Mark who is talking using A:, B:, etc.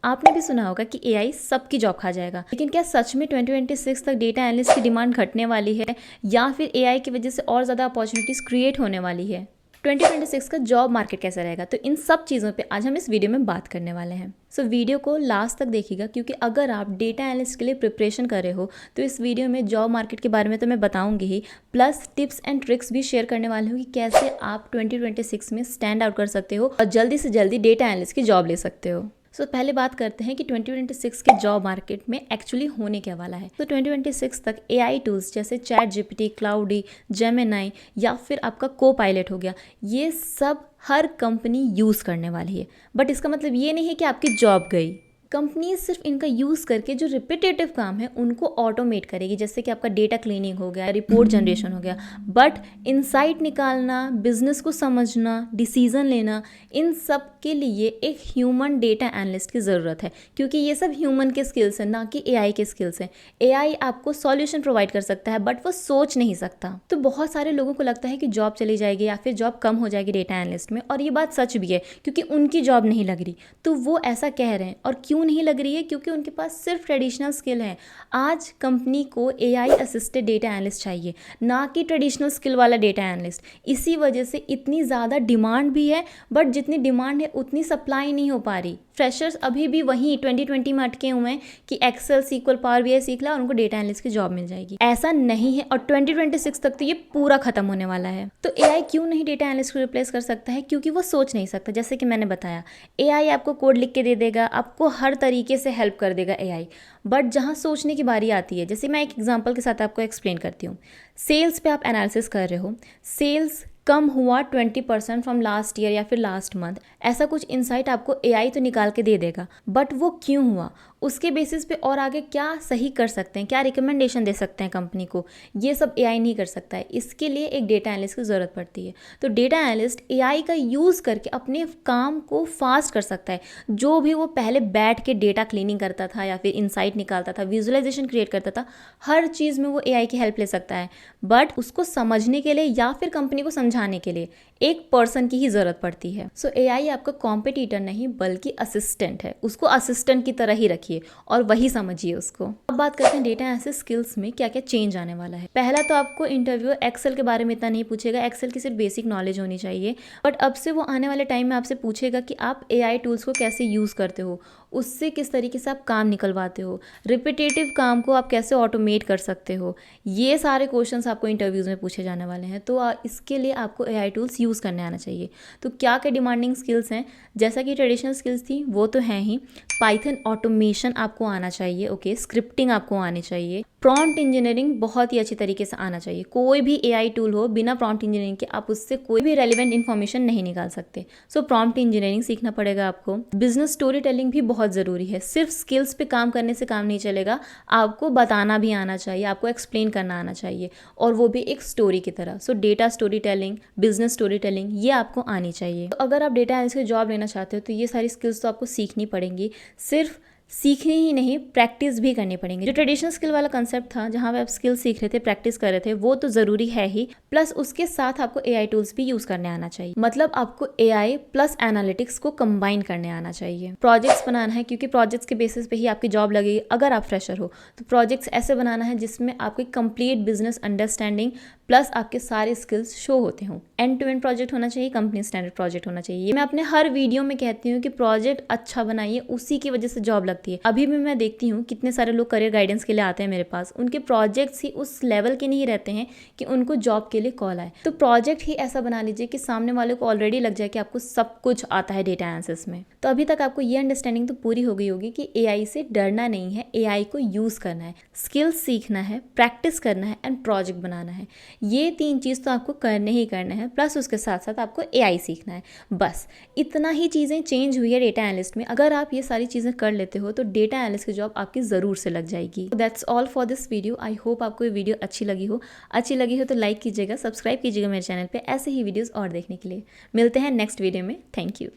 A: आपने भी सुना होगा कि एआई सबकी जॉब खा जाएगा, लेकिन क्या सच में 2026 तक डेटा एनालिस्ट की डिमांड घटने वाली है या फिर एआई की वजह से और ज़्यादा अपॉर्चुनिटीज़ क्रिएट होने वाली है? 2026 का जॉब मार्केट कैसा रहेगा, तो इन सब चीज़ों पे आज हम इस वीडियो में बात करने वाले हैं। सो वीडियो को लास्ट तक देखिएगा, क्योंकि अगर आप डेटा एनालिस्ट के लिए प्रिपरेशन कर रहे हो तो इस वीडियो में जॉब मार्केट के बारे में तो मैं बताऊंगी ही, प्लस टिप्स एंड ट्रिक्स भी शेयर करने वाली हूँ कि कैसे आप 2026 में स्टैंड आउट कर सकते हो और जल्दी से जल्दी डेटा एनालिस्ट की जॉब ले सकते हो। पहले बात करते हैं कि 2026 के जॉब मार्केट में एक्चुअली होने क्या वाला है। 2026 तक एआई टूल्स जैसे चैट जीपीटी, क्लाउडी, जेमिनाई या फिर आपका को पायलट हो गया, ये सब हर कंपनी यूज़ करने वाली है। बट इसका मतलब ये नहीं है कि आपकी जॉब गई। कंपनी सिर्फ इनका यूज़ करके जो रिपीटेटिव काम है उनको ऑटोमेट करेगी, जैसे कि आपका डेटा क्लीनिंग हो गया, रिपोर्ट जनरेशन हो गया। बट इनसाइट निकालना, बिजनेस को समझना, डिसीजन लेना, इन सब के लिए एक ह्यूमन डेटा एनालिस्ट की ज़रूरत है, क्योंकि ये सब ह्यूमन के स्किल्स हैं, ना कि एआई के स्किल्स हैं। एआई आपको सॉल्यूशन प्रोवाइड कर सकता है बट वो सोच नहीं सकता। तो बहुत सारे लोगों को लगता है कि जॉब चली जाएगी या फिर जॉब कम हो जाएगी डेटा एनालिस्ट में, और ये बात सच भी है, क्योंकि उनकी जॉब नहीं लग रही। तो वो ऐसा कह रहे हैं, और क्यों नहीं लग रही है? क्योंकि उनके पास सिर्फ ट्रेडिशनल स्किल है। आज कंपनी को एआई असिस्टेड डेटा एनालिस्ट चाहिए, ना कि ट्रेडिशनल स्किल वाला डेटा एनालिस्ट। इसी वजह से इतनी ज़्यादा डिमांड भी है, बट जितनी डिमांड है उतनी सप्लाई नहीं हो पा रही। फ्रेशर्स अभी भी वहीं 2020 में अटके हुए हैं कि एक्सेल, सीक्वल, पावर बीआई सीख ला और उनको डेटा एनालिस्ट की जॉब मिल जाएगी। ऐसा नहीं है, और 2026 तक तो ये पूरा खत्म होने वाला है। तो एआई क्यों नहीं डेटा एनालिस्ट को रिप्लेस कर सकता है? क्योंकि वो सोच नहीं सकता। जैसे कि मैंने बताया, एआई आपको कोड लिख के दे देगा, आपको हर तरीके से हेल्प कर देगा एआई। बट जहाँ सोचने की बारी आती है, जैसे मैं एक एग्जांपल के साथ आपको एक्सप्लेन करती हूँ। सेल्स पे आप एनालिसिस कर रहे हो, सेल्स कम हुआ 20% फ्रॉम लास्ट ईयर या फिर लास्ट मंथ, ऐसा कुछ इंसाइट आपको एआई तो निकाल के दे देगा। बट वो क्यों हुआ, उसके बेसिस पे और आगे क्या सही कर सकते हैं, क्या रिकमेंडेशन दे सकते हैं कंपनी को, ये सब एआई नहीं कर सकता है। इसके लिए एक डेटा एनालिस्ट की ज़रूरत पड़ती है। तो डेटा एनालिस्ट एआई का यूज़ करके अपने काम को फास्ट कर सकता है। जो भी वो पहले बैठ के डेटा क्लीनिंग करता था या फिर इंसाइट निकालता था, विजुअलाइजेशन क्रिएट करता था, हर चीज़ में वो एआई की हेल्प ले सकता है। बट उसको समझने के लिए या फिर कंपनी को समझाने के लिए एक पर्सन की ही ज़रूरत पड़ती है। सो एआई आपका कॉम्पिटिटर नहीं बल्कि असिस्टेंट है। उसको असिस्टेंट की तरह ही रखिए और वही समझिए उसको। अब बात करते हैं डेटा एनालिसिस स्किल्स में क्या क्या चेंज आने वाला है। पहला तो आपको इंटरव्यू एक्सेल के बारे में इतना नहीं पूछेगा, एक्सेल की सिर्फ बेसिक नॉलेज होनी चाहिए। बट अब से वो आने वाले टाइम में आपसे पूछेगा कि आप एआई टूल्स को कैसे यूज़ करते हो, उससे किस तरीके से आप काम निकलवाते हो, रिपीटेटिव काम को आप कैसे ऑटोमेट कर सकते हो। ये सारे क्वेश्चंस आपको इंटरव्यूज़ में पूछे जाने वाले हैं। तो इसके लिए आपको एआई टूल्स यूज़ करने आना चाहिए। तो क्या क्या डिमांडिंग स्किल्स हैं? जैसा कि ट्रेडिशनल स्किल्स थी वो तो हैं ही। पाइथन ऑटोमेशन आपको आना चाहिए, ओके। स्क्रिप्टिंग आपको आनी चाहिए। प्रॉम्प्ट इंजीनियरिंग बहुत ही अच्छी तरीके से आना चाहिए। कोई भी एआई टूल हो, बिना प्रॉम्प्ट इंजीनियरिंग के आप उससे कोई भी रेलिवेंट इन्फॉर्मेशन नहीं निकाल सकते। सो प्रॉम्प्ट इंजीनियरिंग सीखना पड़ेगा आपको। बिजनेस स्टोरी टेलिंग भी बहुत ज़रूरी है। सिर्फ स्किल्स पे काम करने से काम नहीं चलेगा, आपको बताना भी आना चाहिए, आपको एक्सप्लेन करना आना चाहिए, और वो भी एक स्टोरी की तरह। सो data story telling, business story telling, ये आपको आनी चाहिए। तो अगर आप डेटा एनालिस्ट की जॉब लेना चाहते हो तो ये सारी स्किल्स तो आपको सीखनी पड़ेंगी। सिर्फ सीखनी ही नहीं, प्रैक्टिस भी करनी पड़ेंगी। जो ट्रेडिशनल स्किल वाला कंसेप्ट था, जहाँ पे आप स्किल सीख रहे थे, प्रैक्टिस कर रहे थे, वो तो ज़रूरी है ही। प्लस उसके साथ आपको एआई टूल्स भी यूज़ करने आना चाहिए। मतलब आपको एआई प्लस एनालिटिक्स को कंबाइन करने आना चाहिए। प्रोजेक्ट्स बनाना है, क्योंकि प्रोजेक्ट्स के बेसिस पे ही आपकी जॉब लगेगी। अगर आप फ्रेशर हो तो प्रोजेक्ट्स ऐसे बनाना है जिसमें आपकी कंप्लीट बिजनेस अंडरस्टैंडिंग प्लस आपके सारे स्किल्स शो होते हों। एंड टू एंड प्रोजेक्ट होना चाहिए, कंपनी स्टैंडर्ड प्रोजेक्ट होना चाहिए। ये मैं अपने हर वीडियो में कहती हूँ कि प्रोजेक्ट अच्छा बनाइए, उसी की वजह से जॉब लगती है। अभी भी मैं देखती हूँ कितने सारे लोग करियर गाइडेंस के लिए आते हैं मेरे पास, उनके प्रोजेक्ट्स ही उस लेवल के नहीं रहते हैं कि उनको जॉब के लिए कॉल आए। तो प्रोजेक्ट ही ऐसा बना लीजिए कि सामने वाले को ऑलरेडी लग जाए कि आपको सब कुछ आता है डेटा एनालिसिस में। तो अभी तक आपको ये अंडरस्टैंडिंग तो पूरी हो गई होगी कि एआई से डरना नहीं है, एआई को यूज़ करना है, स्किल्स सीखना है, प्रैक्टिस करना है एंड प्रोजेक्ट बनाना है। ये तीन चीज़ तो आपको करने ही करना है, प्लस उसके साथ साथ आपको एआई सीखना है। बस इतना ही चीज़ें चेंज हुई है डेटा एनालिस्ट में। अगर आप ये सारी चीज़ें कर लेते हो तो डेटा एनालिस्ट की जॉब आपकी ज़रूर से लग जाएगी। That's all for this video. I hope आपको ये वीडियो अच्छी लगी हो तो लाइक कीजिएगा, सब्सक्राइब कीजिएगा मेरे चैनल पे ऐसे ही वीडियोज़ और देखने के लिए। मिलते हैं नेक्स्ट वीडियो में। Thank you.